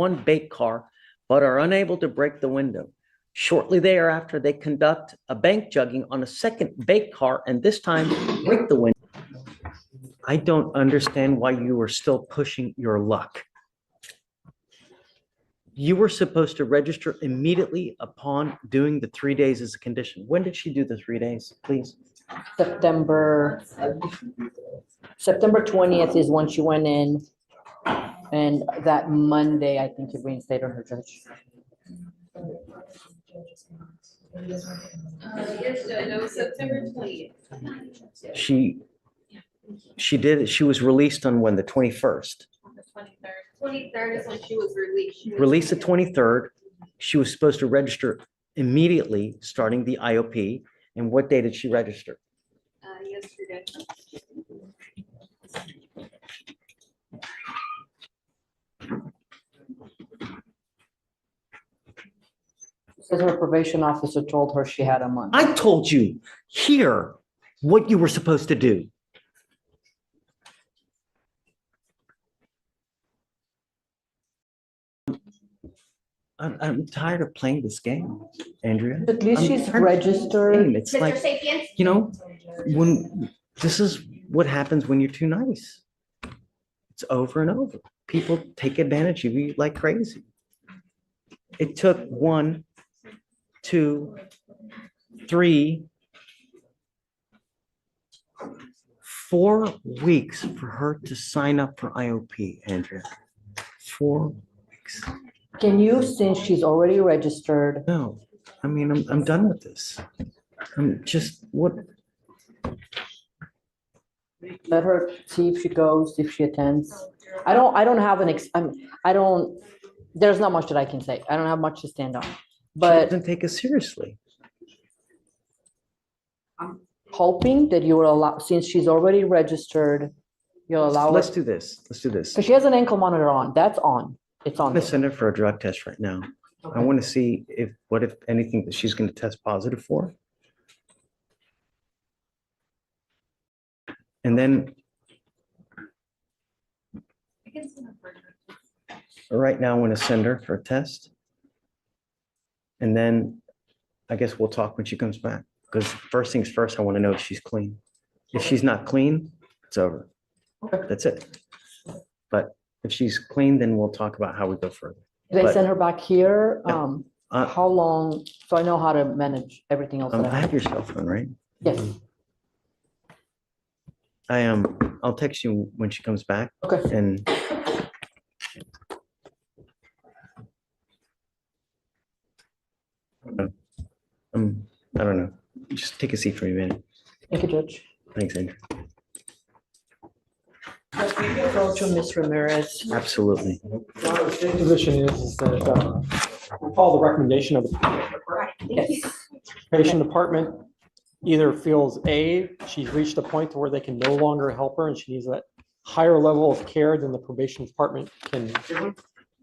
one bait car, but are unable to break the window. Shortly thereafter, they conduct a bank jugging on a second bait car and this time break the window. I don't understand why you are still pushing your luck. You were supposed to register immediately upon doing the 3 days as a condition. When did she do the 3 days, please? September 20th is when she went in, and that Monday, I think you reinstated her, Judge. Yes, Judge, it was September 20th. She was released on when, the 21st? The 23rd. 23rd is when she was released. Released the 23rd. She was supposed to register immediately, starting the IOP. And what day did she register? Yesterday. Says her probation officer told her she had a month. I told you here what you were supposed to do. I'm tired of playing this game, Andrea. At least she's registered. It's like, you know, when this is what happens when you're too nice. It's over and over. People take advantage of you like crazy. It took 1, 2, 3, 4 weeks for her to sign up for IOP, Andrea. 4 weeks. Can you, since she's already registered, No, I mean, I'm done with this. I'm just, what? let her see if she goes, if she attends? I don't have there's not much that I can say. I don't have much to stand on, She but doesn't take us seriously. hoping that you will allow, since she's already registered, you'll allow her. Let's do this. Let's do this. Because she has an ankle monitor on. That's on. It's I'm on. gonna send her for a drug test right now. I want to see what if anything that she's gonna test positive for. And then I can send her for right now, I want to send her for a test. And then I guess we'll talk when she comes back, because first things first, I want to know if she's clean. If she's not clean, it's over. Okay. That's it. But if she's clean, then we'll talk about how we go further. They But- send her back here. Yeah. How long? So I know how to manage everything else. that I have your cell phone, right? Yes. I'll text you when she comes back Okay. and I don't know. Just take a seat for me, man. Thank you, Judge. Thanks, Andrew. Go to Ms. Ramirez. Absolutely. The state position is that we follow the recommendation of the Yes. probation department. Either feels A, she's reached a point to where they can no longer help her and she needs that higher level of care than the probation department can give her.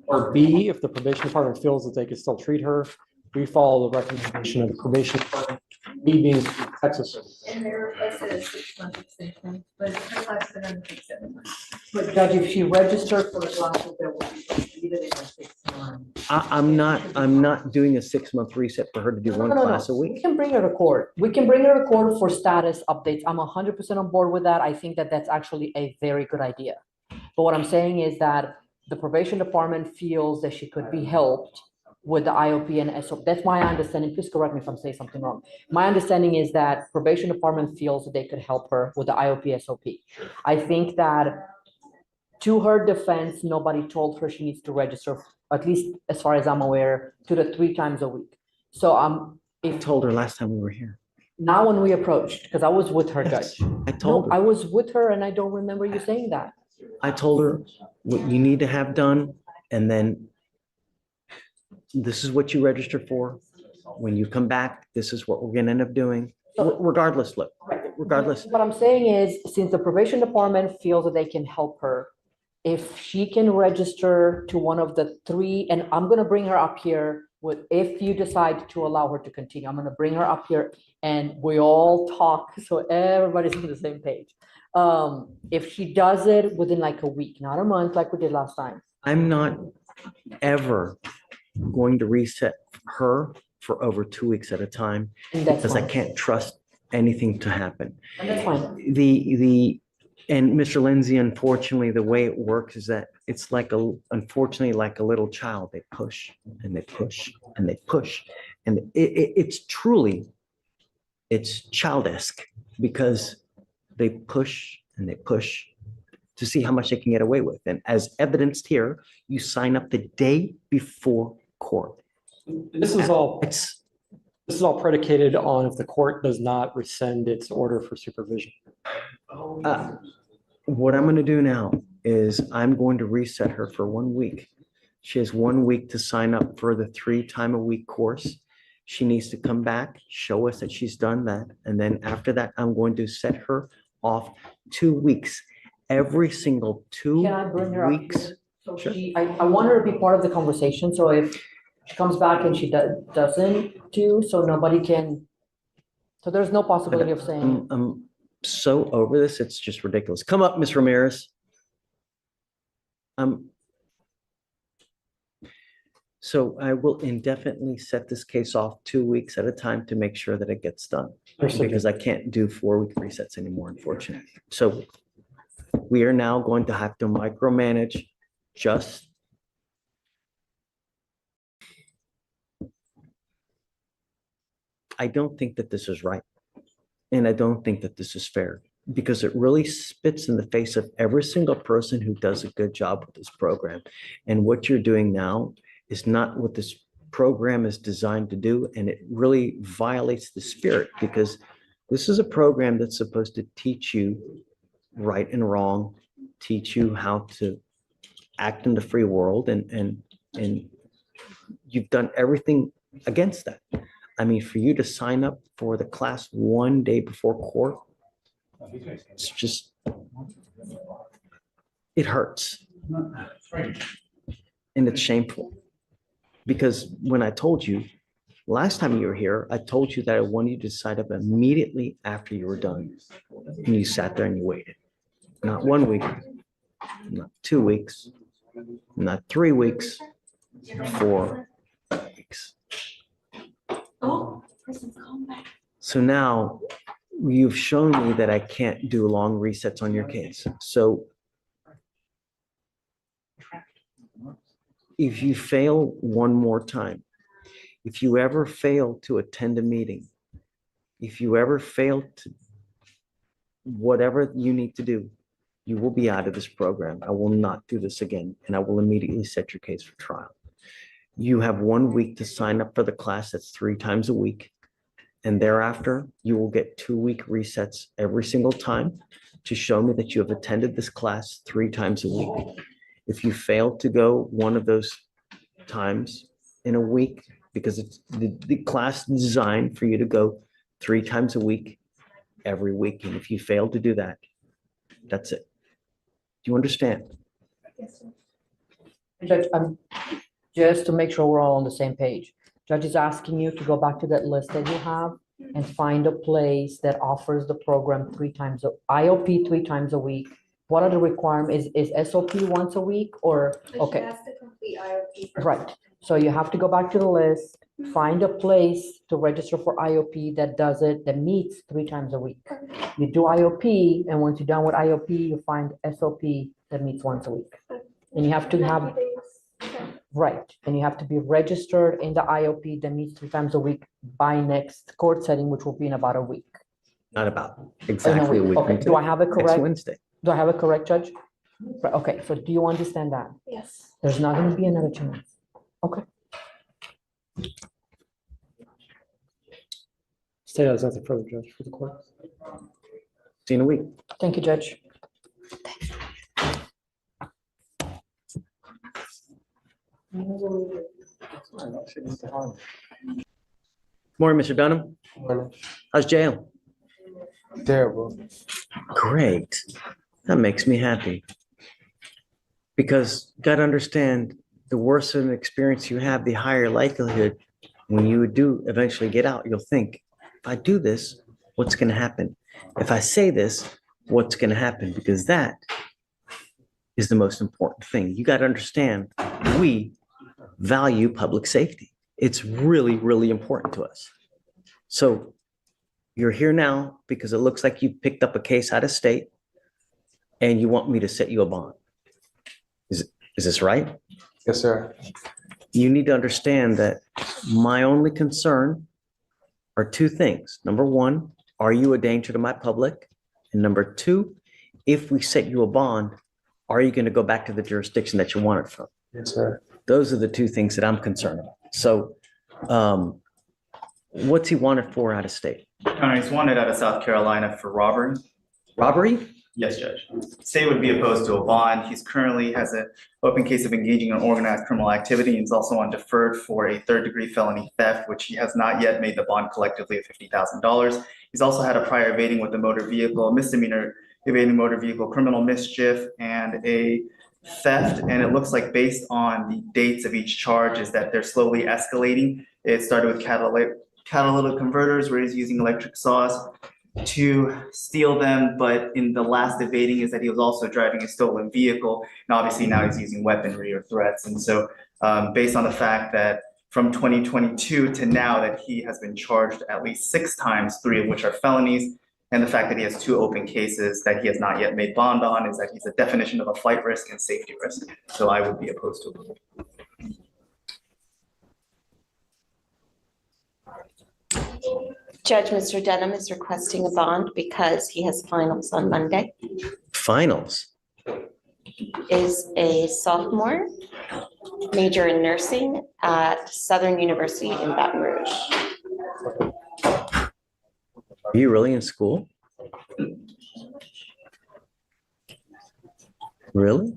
Or B, if the probation department feels that they can still treat her, we follow the recommendation of the probation department. B being Texas. And there requested a 6-month extension, but her last been under 7 months. But Judge, if she registered for the classes, there will be completed in 6 months. I'm not doing a 6-month reset for her to do one class a We week. can bring her to court. We can bring her to court for status updates. I'm 100% on board with that. I think that that's actually a very good idea. But what I'm saying is that the probation department feels that she could be helped with the IOP and SOP. That's my understanding. Please correct me if I'm saying something wrong. My understanding is that probation department feels that they could help her with the IOP SOP. I think that to her defense, nobody told her she needs to register, at least as far as I'm aware, 2 to 3 times a week. So I if told her last time we were here. now when we approached, because I was with her, Yes, Judge. I told No, I her. was with her and I don't remember you saying that. I told her what you need to have done, and then this is what you register for. When you come back, this is what we're gonna end up doing. Regardless, look, regardless. What I'm saying is, since the probation department feels that they can help her, if she can register to one of the 3, and I'm gonna bring her up here with, if you decide to allow her to continue, I'm gonna bring her up here and we all talk, so everybody's on the same page. If she does it within like a week, not a month like we did last time. I'm not ever going to reset her for over 2 weeks at a time And that's because I fine. can't trust anything to happen. And that's fine. And Mr. Lindsay, unfortunately, the way it works is that it's unfortunately, like a little child. They push and they push and they push. And it's truly, it's childish because they push and they push to see how much they can get away with. And as evidenced here, you sign up the day before court. This is all, It's, this is all predicated on if the court does not rescind its order for supervision. what I'm gonna do now is I'm going to reset her for 1 week. She has 1 week to sign up for the 3-time-a-week course. She needs to come back, show us that she's done that, and then after that, I'm going to set her off 2 weeks. Every single two Can I bring her up weeks. here? So Sure. I want her to be part of the conversation, so if she comes back and she doesn't do, so nobody can, so there's no possibility of saying, I'm so over this, it's just ridiculous. Come up, Ms. Ramirez. So I will indefinitely set this case off 2 weeks at a time to make sure that it gets done. Because I can't do 4-week resets anymore, unfortunately. So we are now going to have to micromanage just. I don't think that this is right. And I don't think that this is fair because it really spits in the face of every single person who does a good job with this program. And what you're doing now is not what this program is designed to do. And it really violates the spirit because this is a program that's supposed to teach you right and wrong, teach you how to act in the free world. And you've done everything against that. I mean, for you to sign up for the class 1 day before court, it's just, it hurts. And it's shameful. Because when I told you, last time you were here, I told you that I wanted you to sign up immediately after you were done. And you sat there and you waited. Not 1 week, not 2 weeks, not 3 weeks, 4 weeks. Oh, person's come back. So now you've shown me that I can't do long resets on your case. So if you fail one more time, if you ever fail to attend a meeting, if you ever fail to whatever you need to do, you will be out of this program. I will not do this again, and I will immediately set your case for trial. You have 1 week to sign up for the class that's 3 times a week. And thereafter, you will get 2-week resets every single time to show me that you have attended this class 3 times a week. If you fail to go one of those times in a week, because it's the class is designed for you to go 3 times a week, every week. And if you fail to do that, that's it. Do you understand? Yes, sir. Judge, just to make sure we're all on the same page. Judge is asking you to go back to that list that you have and find a place that offers the program 3 times, IOP 3 times a week. What are the requirements? Is SOP once a week or, But she okay, has to complete IOP. first. right. So you have to go back to the list, find a place to register for IOP that does it, that meets 3 times a week. You do IOP, and once you're done with IOP, you find SOP that meets once a week. And you have to 90 have, days. Okay. right, and you have to be registered in the IOP that meets 3 times a week by next court setting, which will be in about a week. Not about exactly a week. Okay, from do I today. have it Next correct? Wednesday. Do I have it correct, Judge? Right, okay, so do you understand that? Yes. There's not gonna be another chance. Okay, State has nothing further, Judge, for the court. See you in a week. thank you, Judge. Morning, Mr. Dunham. How's jail? Terrible. Great. That makes me happy. Because gotta understand, the worse of an experience you have, the higher likelihood when you do eventually get out, you'll think, if I do this, what's gonna happen? If I say this, what's gonna happen? Because that is the most important thing. You got to understand, we value public safety. It's really, really important to us. So you're here now because it looks like you picked up a case out of state and you want me to set you a bond. Is this right? Yes, sir. You need to understand that my only concern are two things. Number one, are you a danger to my public? And number two, if we set you a bond, are you going to go back to the jurisdiction that you wanted from? Yes, sir. Those are the two things that I'm concerned about. So what's he wanted for out of state? He's wanted out of South Carolina for robbery. Robbery? Yes, Judge. State would be opposed to a bond. He's currently has an open case of engaging in organized criminal activity. He's also on deferred for a third-degree felony theft, which he has not yet made the bond collectively of $50,000. He's also had a prior evading with a motor vehicle, misdemeanor evading motor vehicle, criminal mischief, and a theft. And it looks like based on the dates of each charge is that they're slowly escalating. It started with catalytic converters where he's using electric saws to steal them, but in the last evading is that he was also driving a stolen vehicle, and obviously now he's using weaponry or threats. And so based on the fact that from 2022 to now that he has been charged at least 6 times, 3 of which are felonies, and the fact that he has 2 open cases that he has not yet made bond on, is that he's a definition of a flight risk and safety risk. So I would be opposed to it. Judge, Mr. Denham is requesting a bond because he has finals on Monday. Finals? Is a sophomore, major in nursing at Southern University in Baton Rouge. Are you really in school? Really?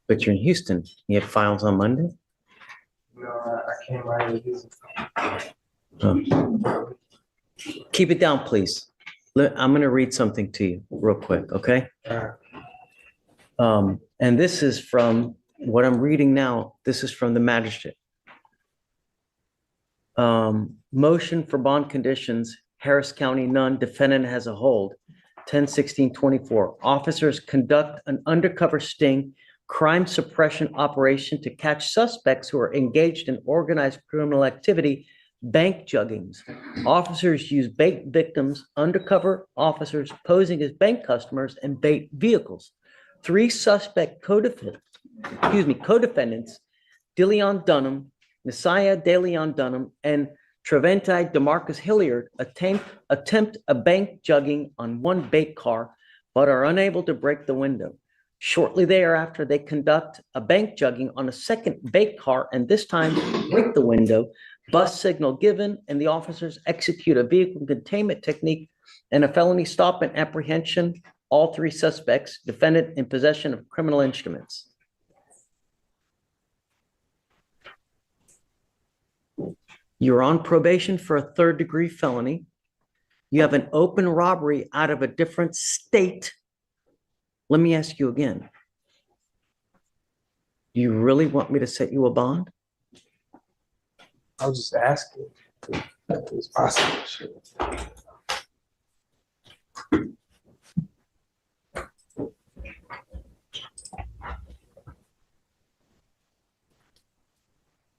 But you're in Houston. You have finals on Monday? No, I can't write it. Oh. Keep it down, please. I'm going to read something to you real quick, okay? And this is from what I'm reading now. This is from the magistrate. Motion for bond conditions, Harris County, none. Defendant has a hold. 10/16/24. Officers conduct an undercover sting crime suppression operation to catch suspects who are engaged in organized criminal activity, bank juggings. Officers use bait victims, undercover officers posing as bank customers, and bait vehicles. 3 suspect co-defendants, DeLeon Dunham, Messiah DeLeon Dunham, and Treventi DeMarcus Hilliard attempt a bank jugging on 1 bait car, but are unable to break the window. Shortly thereafter, they conduct a bank jugging on a second bait car and this time break the window, bus signal given, and the officers execute a vehicle containment technique and a felony stop and apprehension. All 3 suspects, defendant in possession of criminal instruments. You're on probation for a 3rd-degree felony. You have an open robbery out of a different state. Let me ask you again. Do you really want me to set you a bond? I was just asking if it was possible.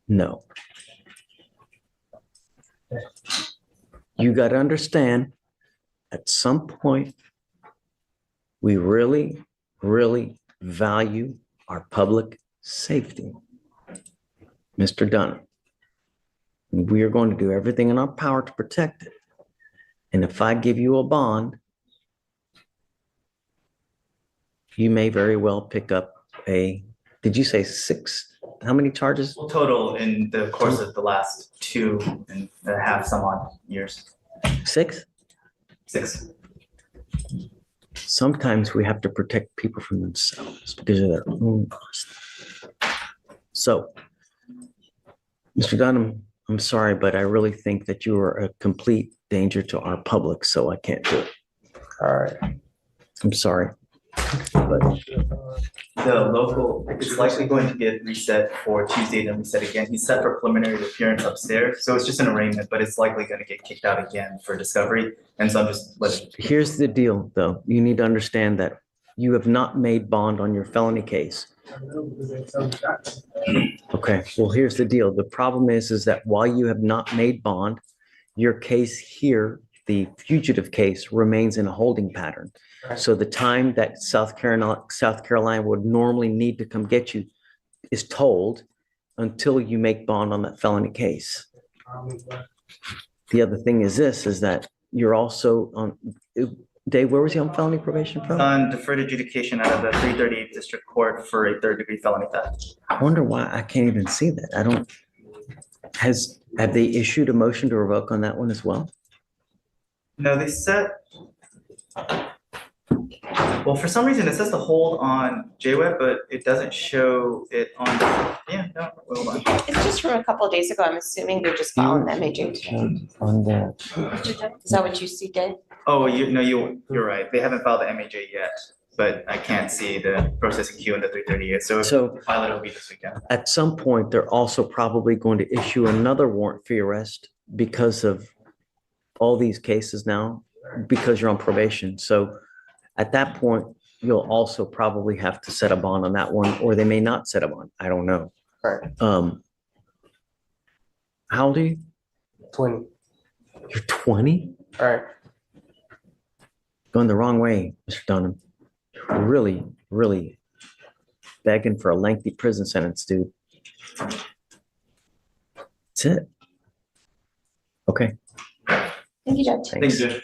No. You got to understand, at some point, we really, really value our public safety. Mr. Dunham, we are going to do everything in our power to protect it. And if I give you a bond, you may very well pick up did you say 6? How many charges? Well, total in the course of the last 2.5 some odd years. 6? 6. Sometimes we have to protect people from themselves because of their own cost. So, Mr. Dunham, I'm sorry, but I really think that you are a complete danger to our public, so I can't do it. All right. I'm sorry. But The local, it's likely going to get reset for Tuesday, then reset again. He's set for preliminary appearance upstairs, so it's just an arraignment, but it's likely going to get kicked out again for discovery. And so I'm just letting. here's the deal, though. You need to understand that you have not made bond on your felony case. Okay, well, here's the deal. The problem is that while you have not made bond, your case here, the fugitive case, remains in a holding pattern. Right. So the time that South Carolina would normally need to come get you is told until you make bond on that felony case. The other thing is this, is that you're also on, Dave, where was he on felony probation from? On deferred adjudication out of the 338 District Court for a third-degree felony theft. I wonder why I can't even see that. I don't, have they issued a motion to revoke on that one as well? No, they set. Well, for some reason, it says to hold on JWeb, but it doesn't show it on, yeah, no, hold on. It's just from a couple of days ago. I'm assuming they're just following the MAJ today. On the, Is that what you see, Dave? Oh, you're right. They haven't filed the MAJ yet, but I can't see the processing queue in the 338. So if so we file it, it'll be this weekend. at some point, they're also probably going to issue another warrant for your arrest because of all these cases now, because you're on probation. So at that point, you'll also probably have to set a bond on that one, or they may not set a bond. I don't know. Right. How old are you? 20. You're 20? All right. Going the wrong way, Mr. Dunham. You're really, really begging for a lengthy prison sentence, dude. That's it. Okay. Thank you, Judge. Thanks. Thanks, Judge.